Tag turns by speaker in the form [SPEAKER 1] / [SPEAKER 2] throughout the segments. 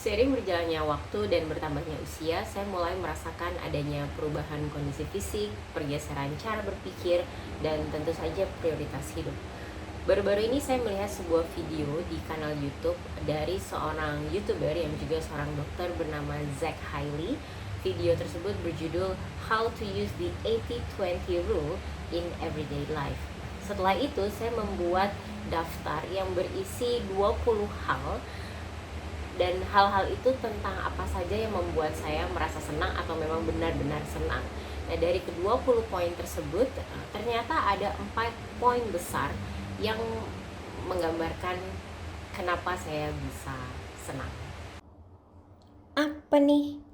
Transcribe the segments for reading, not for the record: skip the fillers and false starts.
[SPEAKER 1] Seiring berjalannya waktu dan bertambahnya usia, saya mulai merasakan adanya perubahan kondisi fisik, pergeseran cara berpikir, dan tentu saja prioritas hidup. Baru-baru ini saya melihat sebuah video di kanal YouTube dari seorang YouTuber yang juga seorang dokter bernama Zach Hailey. Video tersebut berjudul How to Use the 80-20 Rule in Everyday Life. Setelah itu, saya membuat daftar yang berisi 20 hal, dan hal-hal itu tentang apa saja yang membuat saya merasa senang atau memang benar-benar senang. Nah, dari ke-20 poin tersebut, ternyata ada 4 poin besar yang menggambarkan kenapa saya bisa senang. Apa nih?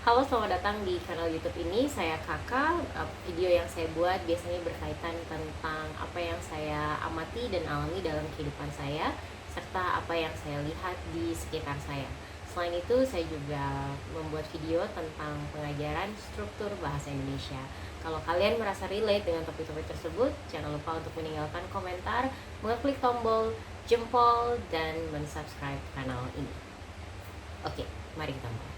[SPEAKER 1] Halo, selamat datang di kanal YouTube ini. Saya Kakak. Video yang saya buat biasanya berkaitan tentang apa yang saya amati dan alami dalam kehidupan saya, serta apa yang saya lihat di sekitar saya. Selain itu, saya juga membuat video tentang pengajaran struktur bahasa Indonesia. Kalau kalian merasa relate dengan topik-topik tersebut, jangan lupa untuk meninggalkan komentar, mengklik tombol jempol, dan mensubscribe kanal ini. Oke, mari kita mulai.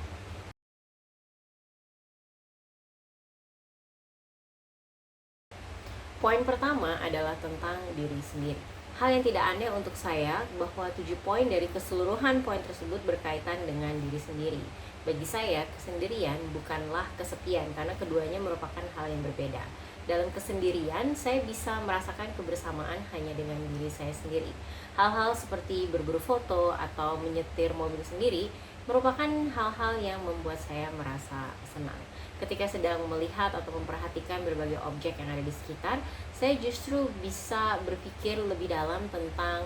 [SPEAKER 1] Poin pertama adalah tentang diri sendiri. Hal yang tidak aneh untuk saya bahwa 7 poin dari keseluruhan poin tersebut berkaitan dengan diri sendiri. Bagi saya, kesendirian bukanlah kesepian karena keduanya merupakan hal yang berbeda. Dalam kesendirian, saya bisa merasakan kebersamaan hanya dengan diri saya sendiri. Hal-hal seperti berburu foto atau menyetir mobil sendiri merupakan hal-hal yang membuat saya merasa senang. Ketika sedang melihat atau memperhatikan berbagai objek yang ada di sekitar, saya justru bisa berpikir lebih dalam tentang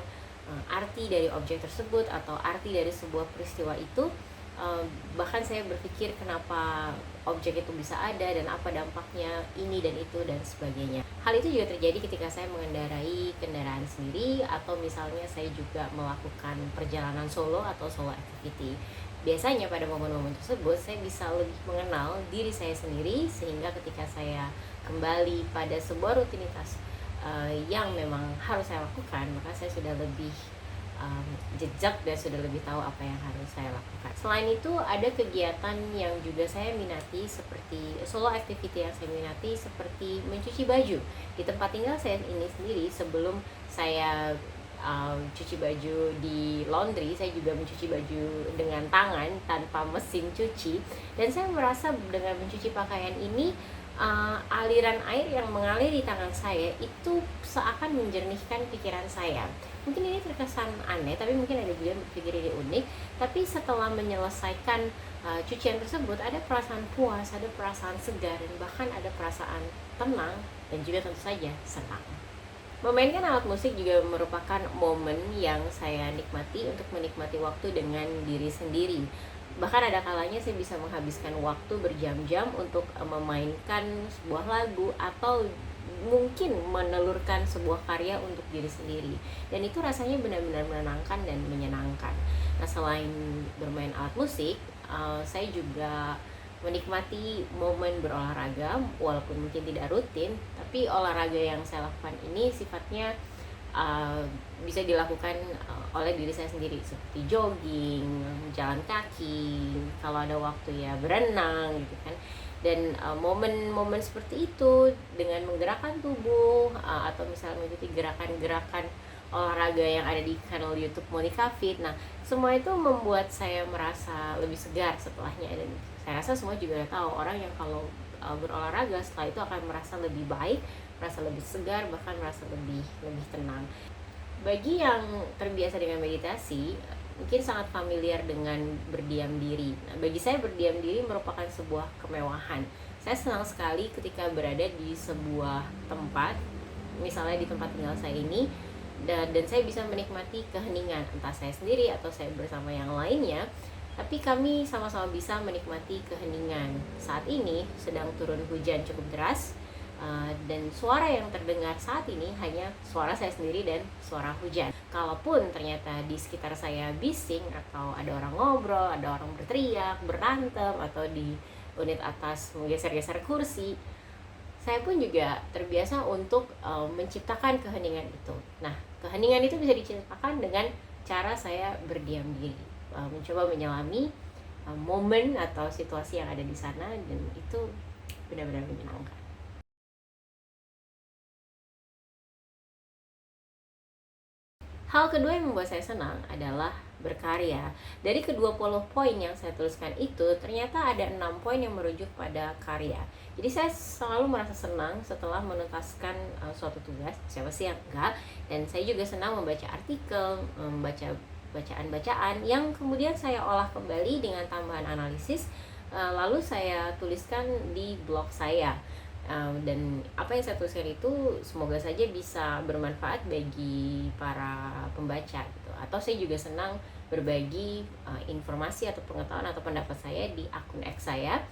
[SPEAKER 1] arti dari objek tersebut atau arti dari sebuah peristiwa itu. Bahkan saya berpikir kenapa objek itu bisa ada dan apa dampaknya ini dan itu dan sebagainya. Hal itu juga terjadi ketika saya mengendarai kendaraan sendiri atau misalnya saya juga melakukan perjalanan solo atau solo activity. Biasanya pada momen-momen tersebut saya bisa lebih mengenal diri saya sendiri, sehingga ketika saya kembali pada sebuah rutinitas yang memang harus saya lakukan, maka saya sudah lebih jejak dan sudah lebih tahu apa yang harus saya lakukan. Selain itu, ada kegiatan yang juga saya minati seperti solo activity yang saya minati seperti mencuci baju. Di tempat tinggal saya ini sendiri, sebelum saya cuci baju di laundry, saya juga mencuci baju dengan tangan tanpa mesin cuci, dan saya merasa dengan mencuci pakaian ini aliran air yang mengalir di tangan saya itu seakan menjernihkan pikiran saya. Mungkin ini terkesan aneh, tapi mungkin ada juga yang berpikir ini unik. Tapi setelah menyelesaikan cucian tersebut, ada perasaan puas, ada perasaan segar, dan bahkan ada perasaan tenang dan juga tentu saja senang. Memainkan alat musik juga merupakan momen yang saya nikmati untuk menikmati waktu dengan diri sendiri. Bahkan ada kalanya saya bisa menghabiskan waktu berjam-jam untuk memainkan sebuah lagu atau mungkin menelurkan sebuah karya untuk diri sendiri. Dan itu rasanya benar-benar menenangkan dan menyenangkan. Nah, selain bermain alat musik, saya juga menikmati momen berolahraga, walaupun mungkin tidak rutin, tapi olahraga yang saya lakukan ini sifatnya bisa dilakukan oleh diri saya sendiri, seperti jogging, jalan kaki, kalau ada waktu ya berenang gitu kan. Dan momen-momen seperti itu dengan menggerakkan tubuh atau misalnya mengikuti gerakan-gerakan olahraga yang ada di kanal YouTube Monica Fit. Nah, semua itu membuat saya merasa lebih segar setelahnya, dan saya rasa semua juga tahu orang yang kalau berolahraga setelah itu akan merasa lebih baik, merasa lebih segar, bahkan merasa lebih tenang. Bagi yang terbiasa dengan meditasi, mungkin sangat familiar dengan berdiam diri. Nah, bagi saya berdiam diri merupakan sebuah kemewahan. Saya senang sekali ketika berada di sebuah tempat, misalnya di tempat tinggal saya ini, dan saya bisa menikmati keheningan, entah saya sendiri atau saya bersama yang lainnya, tapi kami sama-sama bisa menikmati keheningan. Saat ini sedang turun hujan cukup deras, dan suara yang terdengar saat ini hanya suara saya sendiri dan suara hujan. Kalaupun ternyata di sekitar saya bising atau ada orang ngobrol, ada orang berteriak, berantem, atau di unit atas menggeser-geser kursi, saya pun juga terbiasa untuk menciptakan keheningan itu. Nah, keheningan itu bisa diciptakan dengan cara saya berdiam diri. mencoba menyelami momen atau situasi yang ada di sana, dan itu benar-benar menyenangkan. Hal kedua yang membuat saya senang adalah berkarya. Dari ke-20 poin yang saya tuliskan itu, ternyata ada 6 poin yang merujuk pada karya. Jadi saya selalu merasa senang setelah menuntaskan suatu tugas, siapa sih yang enggak? Dan saya juga senang membaca artikel, membaca bacaan-bacaan yang kemudian saya olah kembali dengan tambahan analisis, lalu saya tuliskan di blog saya. Dan apa yang saya tuliskan itu semoga saja bisa bermanfaat bagi para pembaca gitu. Atau saya juga senang berbagi informasi atau pengetahuan atau pendapat saya di akun X saya,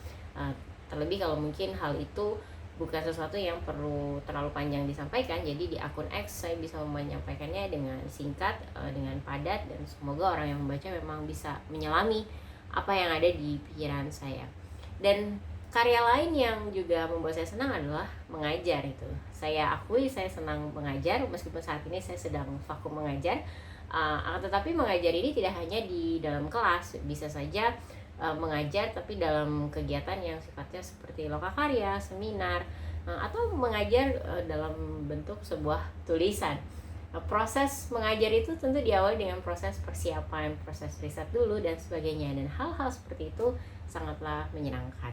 [SPEAKER 1] terlebih kalau mungkin hal itu bukan sesuatu yang perlu terlalu panjang disampaikan. Jadi di akun X saya bisa menyampaikannya dengan singkat, dengan padat, dan semoga orang yang membaca memang bisa menyelami apa yang ada di pikiran saya. Dan karya lain yang juga membuat saya senang adalah mengajar. Itu saya akui, saya senang mengajar meskipun saat ini saya sedang vakum mengajar. Tetapi mengajar ini tidak hanya di dalam kelas, bisa saja mengajar tapi dalam kegiatan yang sifatnya seperti lokakarya, seminar, atau mengajar dalam bentuk sebuah tulisan. Proses mengajar itu tentu diawali dengan proses persiapan, proses riset dulu dan sebagainya, dan hal-hal seperti itu sangatlah menyenangkan.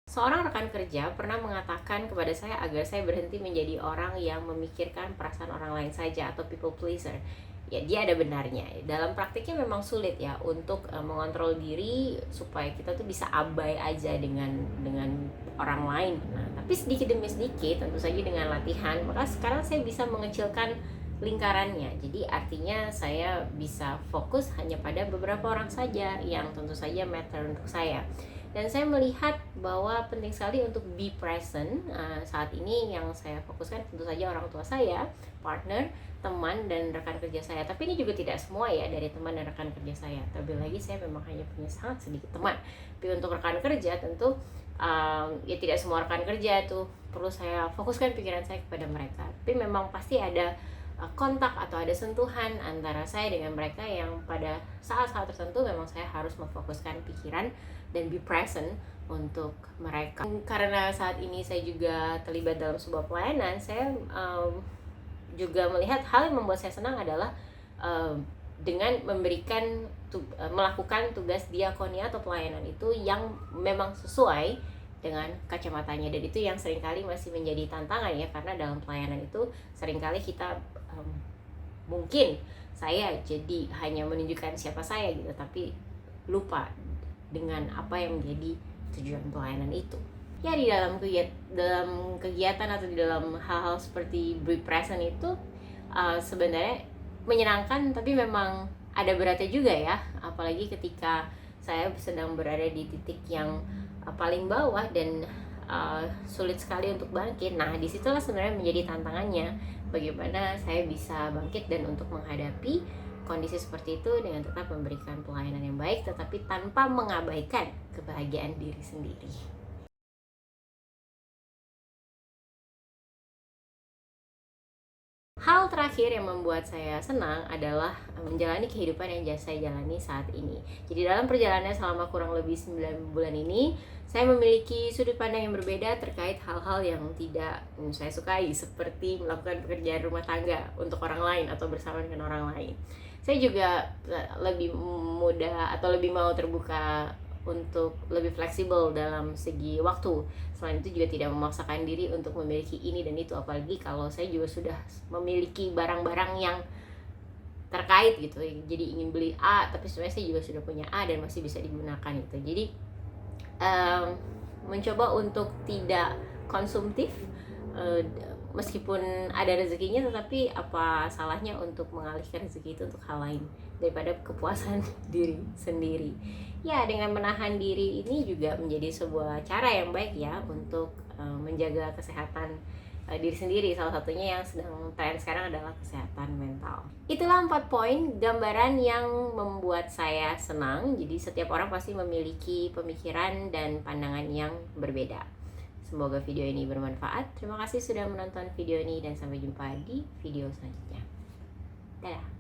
[SPEAKER 1] Seorang rekan kerja pernah mengatakan kepada saya agar saya berhenti menjadi orang yang memikirkan perasaan orang lain saja atau people pleaser. Ya, dia ada benarnya. Dalam praktiknya memang sulit ya untuk mengontrol diri supaya kita tuh bisa abai aja dengan orang lain. Nah, tapi sedikit demi sedikit, tentu saja dengan latihan, maka sekarang saya bisa mengecilkan lingkarannya. Jadi artinya saya bisa fokus hanya pada beberapa orang saja yang tentu saja matter untuk saya. Dan saya melihat bahwa penting sekali untuk be present. Saat ini yang saya fokuskan tentu saja orang tua saya, partner, teman, dan rekan kerja saya. Tapi ini juga tidak semua ya dari teman dan rekan kerja saya. Terlebih lagi saya memang hanya punya sangat sedikit teman. Tapi untuk rekan kerja tentu ya tidak semua rekan kerja itu perlu saya fokuskan pikiran saya kepada mereka. Tapi memang pasti ada kontak atau ada sentuhan antara saya dengan mereka yang pada saat-saat tertentu memang saya harus memfokuskan pikiran dan be present untuk mereka. Karena saat ini saya juga terlibat dalam sebuah pelayanan, saya juga melihat hal yang membuat saya senang adalah dengan melakukan tugas diakonia atau pelayanan itu yang memang sesuai dengan kacamatanya, dan itu yang seringkali masih menjadi tantangan ya, karena dalam pelayanan itu seringkali kita mungkin saya jadi hanya menunjukkan siapa saya gitu, tapi lupa dengan apa yang menjadi tujuan pelayanan itu. Ya, di dalam kegiatan atau di dalam hal-hal seperti be present itu sebenarnya menyenangkan, tapi memang ada beratnya juga ya, apalagi ketika saya sedang berada di titik yang paling bawah dan sulit sekali untuk bangkit. Nah, disitulah sebenarnya menjadi tantangannya, bagaimana saya bisa bangkit dan untuk menghadapi kondisi seperti itu dengan tetap memberikan pelayanan yang baik, tetapi tanpa mengabaikan kebahagiaan diri sendiri. Hal terakhir yang membuat saya senang adalah menjalani kehidupan yang saya jalani saat ini. Jadi dalam perjalanan selama kurang lebih 9 bulan ini, saya memiliki sudut pandang yang berbeda terkait hal-hal yang tidak saya sukai, seperti melakukan pekerjaan rumah tangga untuk orang lain atau bersama dengan orang lain. Saya juga lebih mudah atau lebih mau terbuka untuk lebih fleksibel dalam segi waktu. Selain itu juga tidak memaksakan diri untuk memiliki ini dan itu, apalagi kalau saya juga sudah memiliki barang-barang yang terkait gitu. Jadi ingin beli A tapi sebenarnya saya juga sudah punya A dan masih bisa digunakan gitu. Jadi mencoba untuk tidak konsumtif, meskipun ada rezekinya, tetapi apa salahnya untuk mengalihkan rezeki itu untuk hal lain daripada kepuasan diri sendiri. Ya, dengan menahan diri ini juga menjadi sebuah cara yang baik ya untuk menjaga kesehatan diri sendiri. Salah satunya yang sedang tren sekarang adalah kesehatan mental. Itulah 4 poin gambaran yang membuat saya senang. Jadi setiap orang pasti memiliki pemikiran dan pandangan yang berbeda. Semoga video ini bermanfaat. Terima kasih sudah menonton video ini dan sampai jumpa di video selanjutnya. Dadah.